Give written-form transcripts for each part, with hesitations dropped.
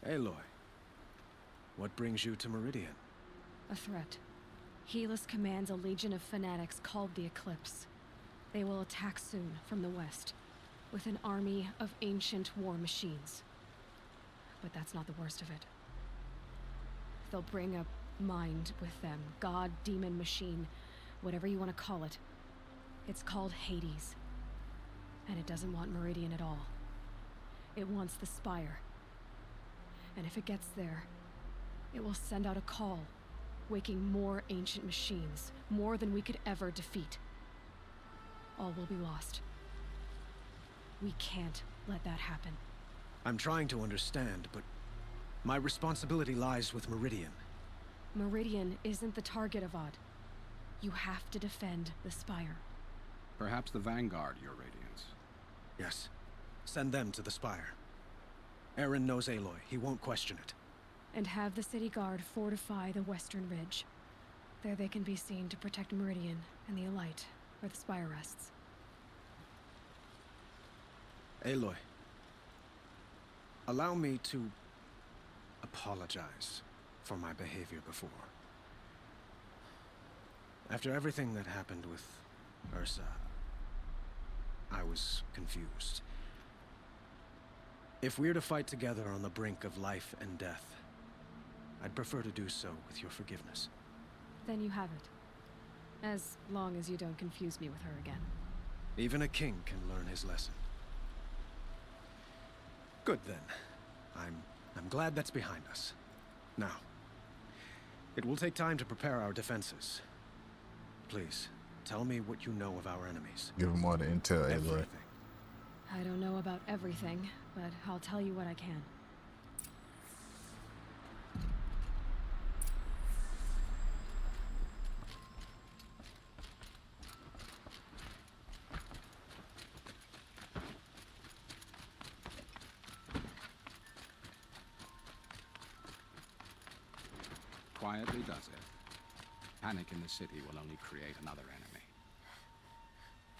Aloy, what brings you to Meridian? A threat. Helis commands a legion of fanatics called the Eclipse. They will attack soon from the west, with an army of ancient war machines. But that's not the worst of it. They'll bring a mind with them, god, demon, machine, whatever you want to call it. It's called Hades. And it doesn't want Meridian at all. It wants the Spire. And if it gets there, it will send out a call, waking more ancient machines, more than we could ever defeat. All will be lost. We can't let that happen. I'm trying to understand, but my responsibility lies with Meridian. Meridian isn't the target, Avad. You have to defend the Spire. Perhaps the Vanguard, Your Radiance. Yes. Send them to the Spire. Eren knows Aloy. He won't question it. And have the city guard fortify the western ridge. There they can be seen to protect Meridian and the Elite, where the Spire rests. Aloy, allow me to apologize for my behavior before. After everything that happened with Ursa, I was confused. If we're to fight together on the brink of life and death, I'd prefer to do so with your forgiveness. Then you have it. As long as you don't confuse me with her again. Even a king can learn his lesson. Good then. I'm glad that's behind us. Now, it will take time to prepare our defenses. Please, tell me what you know of our enemies. Give them all the intel, Aloy. Everything. I don't know about everything, but I'll tell you what I can. Quietly does it. Panic in the city will only create another enemy.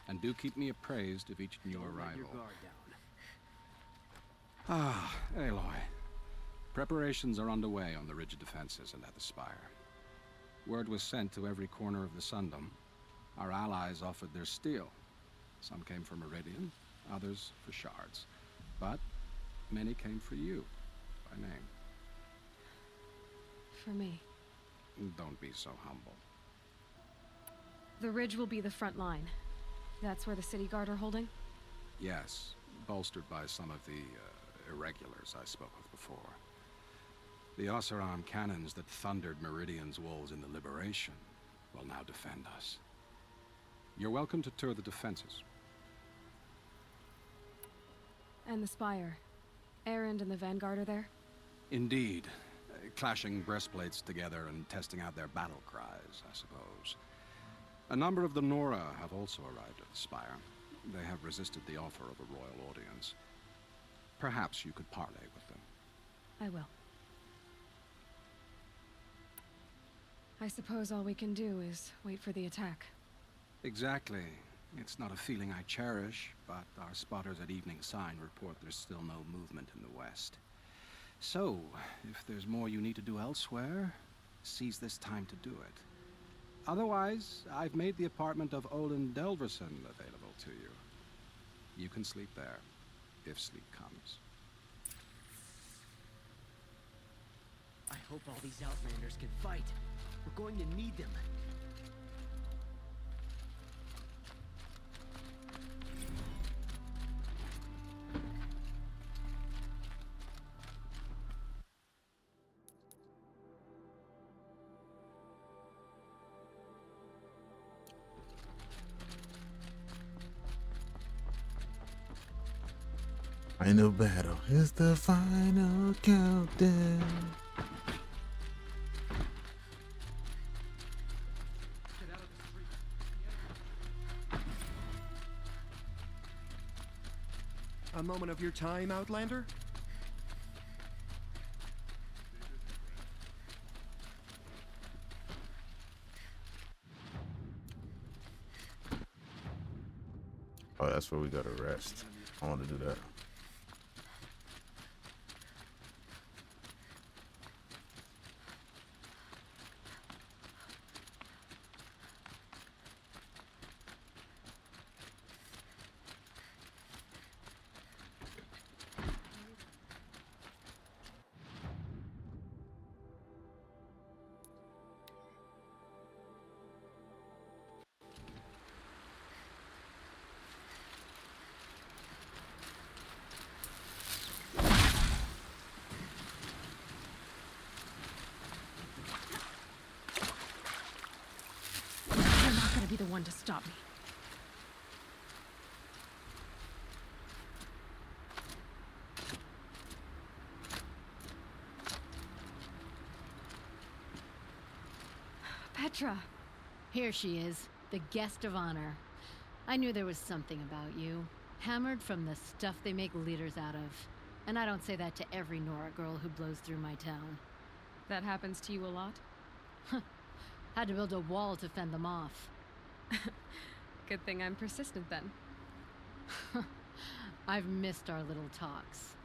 And do keep me appraised of each new arrival. Ah, Aloy. Preparations are underway on the ridge defenses and at the Spire. Word was sent to every corner of the Sundom. Our allies offered their steel. Some came for Meridian, others for shards. But many came for you, by name. For me. Don't be so humble. The ridge will be the front line. That's where the city guard are holding? Yes, bolstered by some of the irregulars I spoke of before. The Oseram cannons that thundered Meridian's walls in the Liberation will now defend us. You're welcome to tour the defenses. And the Spire. Erend and the Vanguard are there? Indeed. Clashing breastplates together and testing out their battle cries, I suppose. A number of the Nora have also arrived at the Spire. They have resisted the offer of a royal audience. Perhaps you could parley with them. I will. I suppose all we can do is wait for the attack. Exactly. It's not a feeling I cherish, but our spotters at Evening Sign report there's still no movement in the west. So, if there's more you need to do elsewhere, seize this time to do it. Otherwise, I've made the apartment of Olin Delverson available to you. You can sleep there, if sleep comes. I hope all these Outlanders can fight. We're going to need them. Final battle is the final countdown. A moment of your time, Outlander? Oh, that's where we gotta rest. I want to do that. the one to stop me. Petra! Here she is, the guest of honor. I knew there was something about you. Hammered from the stuff they make leaders out of. And I don't say that to every Nora girl who blows through my town. That happens to you a lot? Had to build a wall to fend them off. Good thing I'm persistent then. I've missed our little talks.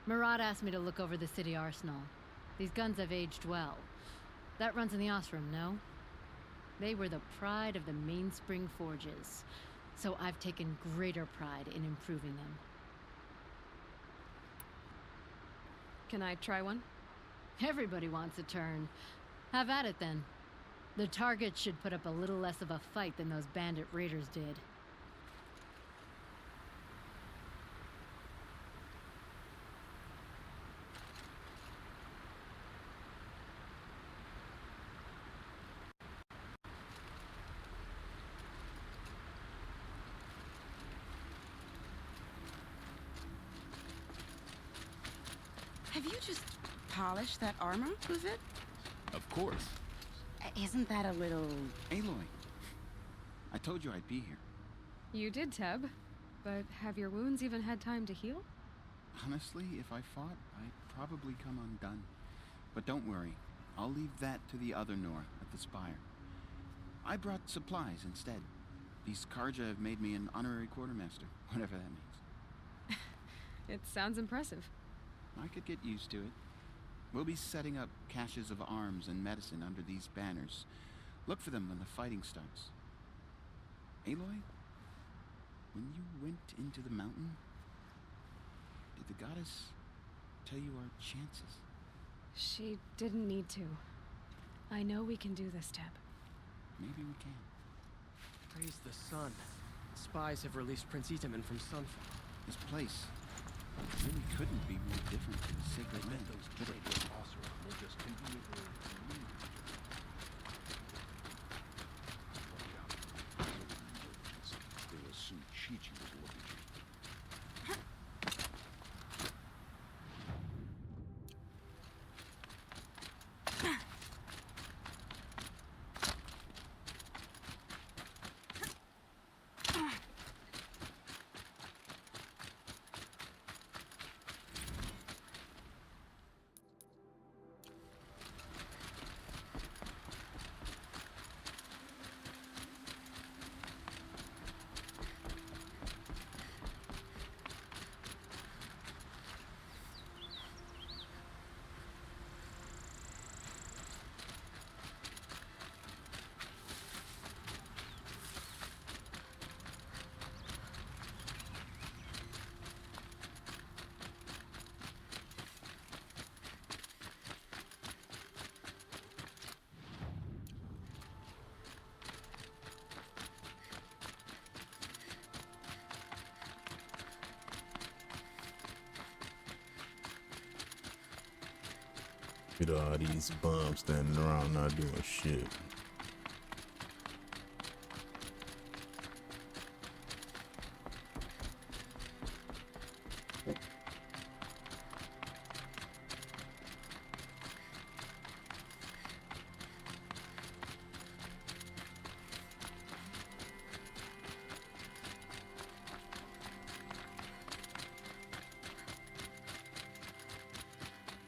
Murad asked me to look over the city arsenal. These guns have aged well. That runs in the Osram, no? They were the pride of the Mainspring Forges, so I've taken greater pride in improving them. Can I try one? Everybody wants a turn. Have at it then. The target should put up a little less of a fight than those bandit raiders did. Have you just polished that armor, Kuzit? Of course. Isn't that a little... Aloy. I told you I'd be here. You did, Teb. But have your wounds even had time to heal? Honestly, if I fought, I'd probably come undone. But don't worry. I'll leave that to the other Nora at the Spire. I brought supplies instead. These Karja have made me an honorary quartermaster, whatever that means. It sounds impressive. I could get used to it. We'll be setting up caches of arms and medicine under these banners. Look for them when the fighting starts. Aloy, when you went into the mountain, did the goddess tell you our chances? She didn't need to. I know we can do this, Teb. Maybe we can. Praise the sun. Spies have released Prince Itaman from Sunfall. This place really couldn't be more different from the sacred land. Could it? They assumed Chi-Chi was looking at you. With all these bums standing around not doing shit.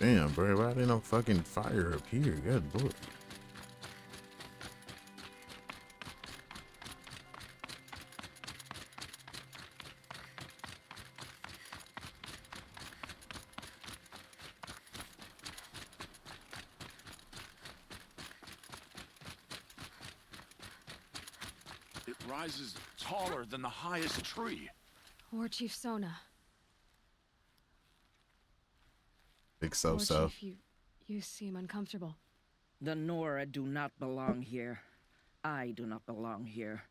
Damn, bro, why they no fucking fire up here? Good lord. It rises taller than the highest tree. War Chief Sona. Big War so. Chief, you seem uncomfortable. The Nora do not belong here. I do not belong here.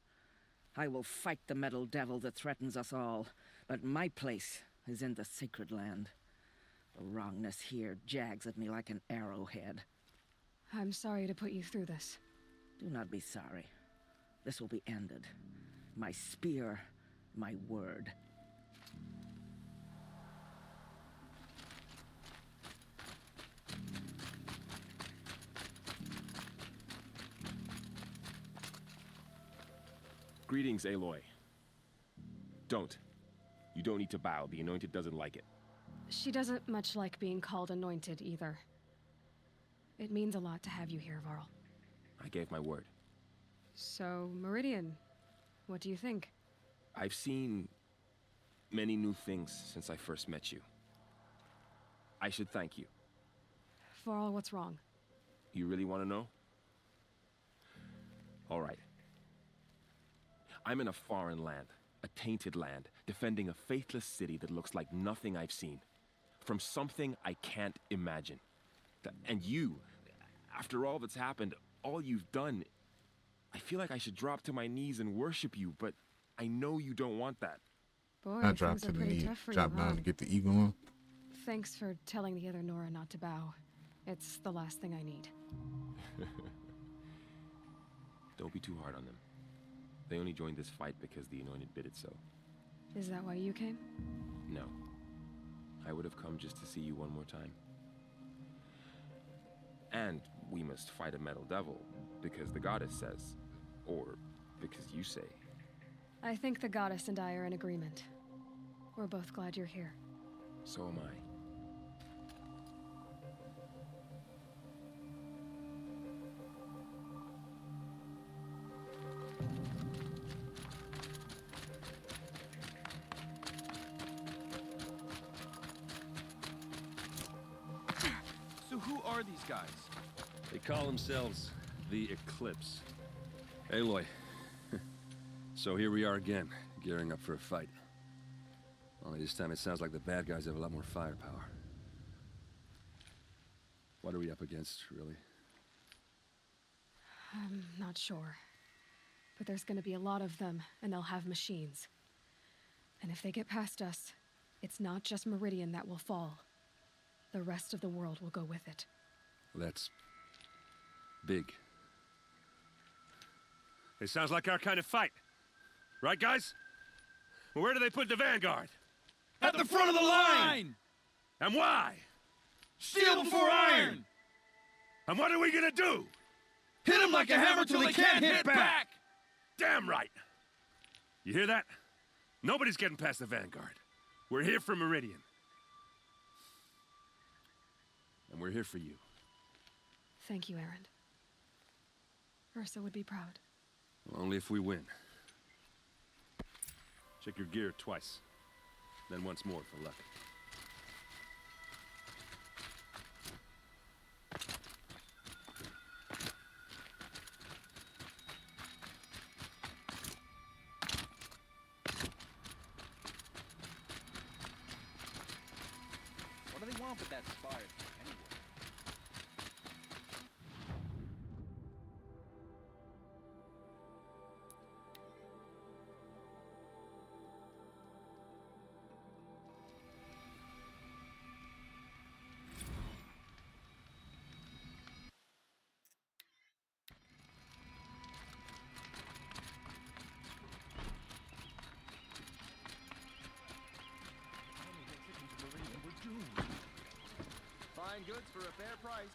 I will fight the metal devil that threatens us all, but my place is in the sacred land. The wrongness here jags at me like an arrowhead. I'm sorry to put you through this. Do not be sorry. this will be ended. My spear, my word. Greetings, Aloy. Don't. You don't need to bow. The Anointed doesn't like it. She doesn't much like being called Anointed either. It means a lot to have you here, Varl. I gave my word. So, Meridian, what do you think? I've seen many new things since I first met you. I should thank you. Varl, what's wrong? You really want to know? All right. I'm in a foreign land, a tainted land, defending a faithless city that looks like nothing I've seen. From something I can't imagine. And you, after all that's happened, all you've done, I feel like I should drop to my knees and worship you, but I know you don't want that. Boy, I drop things to are the pretty knee, tough for drop you, down huh? to get the eagle on. Thanks for telling the other Nora not to bow. It's the last thing I need. Don't be too hard on them. They only joined this fight because the Anointed bid it so. Is that why you came? No. I would have come just to see you one more time. And we must fight a metal devil, because the goddess says. Or because you say. I think the goddess and I are in agreement. We're both glad you're here. So am I. So who are these guys? They call themselves the Eclipse. Aloy. So here we are again, gearing up for a fight. Only this time it sounds like the bad guys have a lot more firepower. What are we up against, really? I'm not sure. But there's gonna be a lot of them, and they'll have machines. And if they get past us, it's not just Meridian that will fall. The rest of the world will go with it. That's big. It sounds like our kind of fight. Right, guys? Well, where do they put the Vanguard? At the front of the line! And why? Steel before iron! And what are we gonna do? Hit him like a hammer till he can't hit back! Damn right! You hear that? Nobody's getting past the Vanguard. We're here for Meridian. And we're here for you. Thank you, Aaron. Ursa would be proud. Only if we win. Check your gear twice. Then once more for luck. What do they want with that spire thing, anyway? Fine goods for a fair price.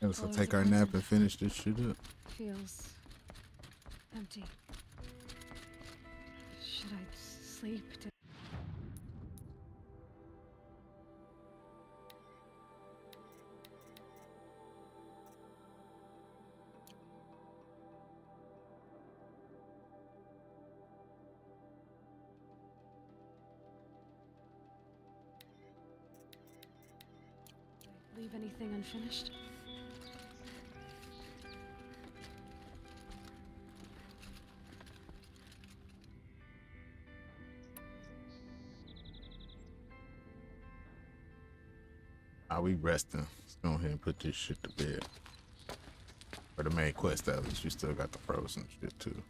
Let's go take our nap and finish this shit up. Feels empty. Should I sleep? Leave anything unfinished? We resting. Let's go ahead and put this shit to bed. For the main quest, at least. You still got the frozen shit, too.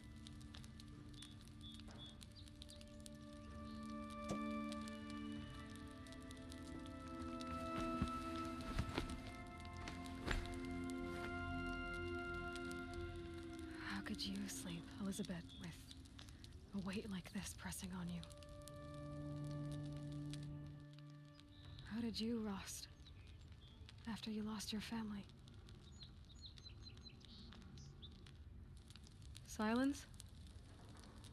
you sleep, Elizabeth, with a weight like this pressing on you? How did you, Rost, after you lost your family? Silence?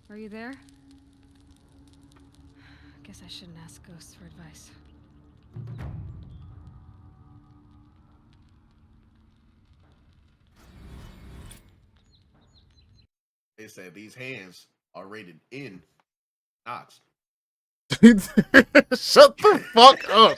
Are you there? Guess I shouldn't ask ghosts for advice. They said these hands are rated in knots. Shut the fuck up.